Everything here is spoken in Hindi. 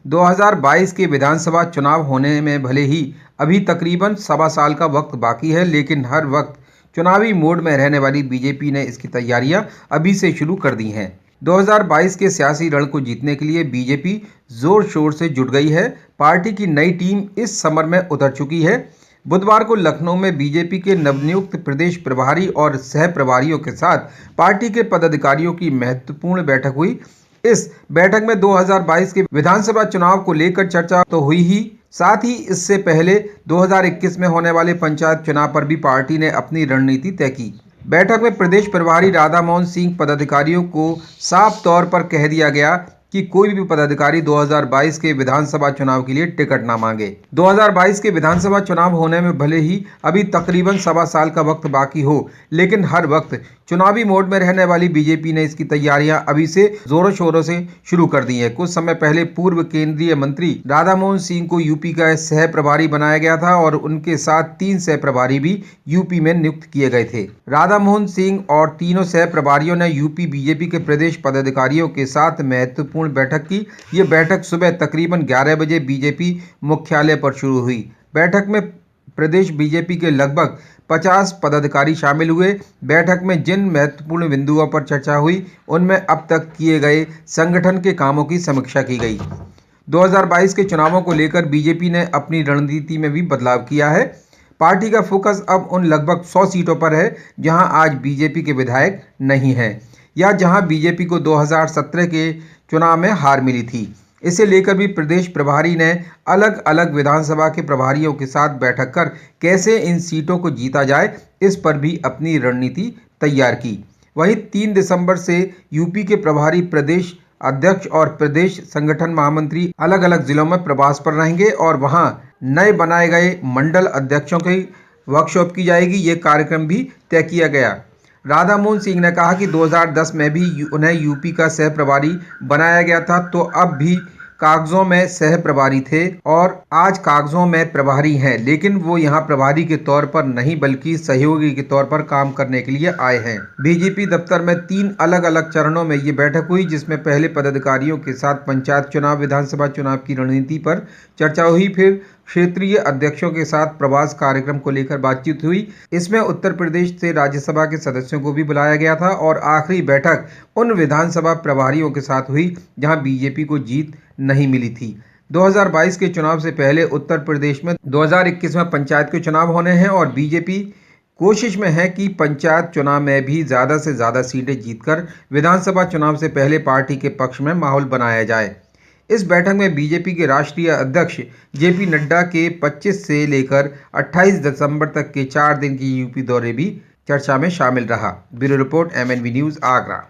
2022 के विधानसभा चुनाव होने में भले ही अभी तकरीबन सवा साल का वक्त बाकी है, लेकिन हर वक्त चुनावी मोड में रहने वाली बीजेपी ने इसकी तैयारियां अभी से शुरू कर दी हैं। 2022 के सियासी रण को जीतने के लिए बीजेपी जोर शोर से जुट गई है। पार्टी की नई टीम इस समर में उतर चुकी है। बुधवार को लखनऊ में बीजेपी के नवनियुक्त प्रदेश प्रभारी और सह प्रभारियों के साथ पार्टी के पदाधिकारियों की महत्वपूर्ण बैठक हुई। इस बैठक में 2022 के विधानसभा चुनाव को लेकर चर्चा तो हुई ही, साथ ही इससे पहले 2021 में होने वाले पंचायत चुनाव पर भी पार्टी ने अपनी रणनीति तय की। बैठक में प्रदेश प्रभारी राधा मोहन सिंह पदाधिकारियों को साफ तौर पर कह दिया गया कि कोई भी पदाधिकारी 2022 के विधानसभा चुनाव के लिए टिकट ना मांगे। 2022 के विधानसभा चुनाव होने में भले ही अभी तकरीबन सवा साल का वक्त बाकी हो, लेकिन हर वक्त चुनावी मोड में रहने वाली बीजेपी ने इसकी तैयारियां अभी से जोरों शोरों से शुरू कर दी है। कुछ समय पहले पूर्व केंद्रीय मंत्री राधा मोहन सिंह को यूपी का सह प्रभारी बनाया गया था और उनके साथ 3 सह प्रभारी भी यूपी में नियुक्त किए गए थे। राधा मोहन सिंह और तीनों सह प्रभारियों ने यूपी बीजेपी के प्रदेश पदाधिकारियों के साथ महत्वपूर्ण बैठक की। ये बैठक सुबह तकरीबन 11 बजे बीजेपी मुख्यालय पर शुरू हुई। बैठक में प्रदेश बीजेपी के लगभग 50 पदाधिकारी शामिल हुए। बैठक में जिन महत्वपूर्ण बिंदुओं पर चर्चा हुई, उनमें अब तक किए गए संगठन के कामों की समीक्षा की गई। 2022 के चुनावों को लेकर बीजेपी ने अपनी रणनीति में भी बदलाव किया है। पार्टी का फोकस अब उन लगभग 100 सीटों पर है जहां आज बीजेपी के विधायक नहीं हैं या जहां बीजेपी को 2017 के चुनाव में हार मिली थी। इसे लेकर भी प्रदेश प्रभारी ने अलग अलग विधानसभा के प्रभारियों के साथ बैठक कर कैसे इन सीटों को जीता जाए, इस पर भी अपनी रणनीति तैयार की। वहीं 3 दिसंबर से यूपी के प्रभारी प्रदेश अध्यक्ष और प्रदेश संगठन महामंत्री अलग अलग जिलों में प्रवास पर रहेंगे और वहां नए बनाए गए मंडल अध्यक्षों की वर्कशॉप की जाएगी। ये कार्यक्रम भी तय किया गया। राधा मोहन सिंह ने कहा कि 2010 में भी उन्हें यूपी का सह प्रभारी बनाया गया था, तो अब भी कागजों में सह प्रभारी थे और आज कागजों में प्रभारी हैं, लेकिन वो यहाँ प्रभारी के तौर पर नहीं बल्कि सहयोगी के तौर पर काम करने के लिए आए हैं। बीजेपी दफ्तर में 3 अलग अलग चरणों में ये बैठक हुई, जिसमें पहले पदाधिकारियों के साथ पंचायत चुनाव, विधानसभा चुनाव की रणनीति पर चर्चा हुई, फिर क्षेत्रीय अध्यक्षों के साथ प्रवास कार्यक्रम को लेकर बातचीत हुई। इसमें उत्तर प्रदेश से राज्यसभा के सदस्यों को भी बुलाया गया था और आखिरी बैठक उन विधानसभा प्रभारियों के साथ हुई जहां बीजेपी को जीत नहीं मिली थी। 2022 के चुनाव से पहले उत्तर प्रदेश में 2021 में पंचायत के चुनाव होने हैं और बीजेपी कोशिश में है कि पंचायत चुनाव में भी ज़्यादा से ज़्यादा सीटें जीतकर विधानसभा चुनाव से पहले पार्टी के पक्ष में माहौल बनाया जाए। इस बैठक में बीजेपी के राष्ट्रीय अध्यक्ष जेपी नड्डा के 25 से लेकर 28 दिसंबर तक के 4 दिन की यूपी दौरे भी चर्चा में शामिल रहा। Bureau report MNV news Agra.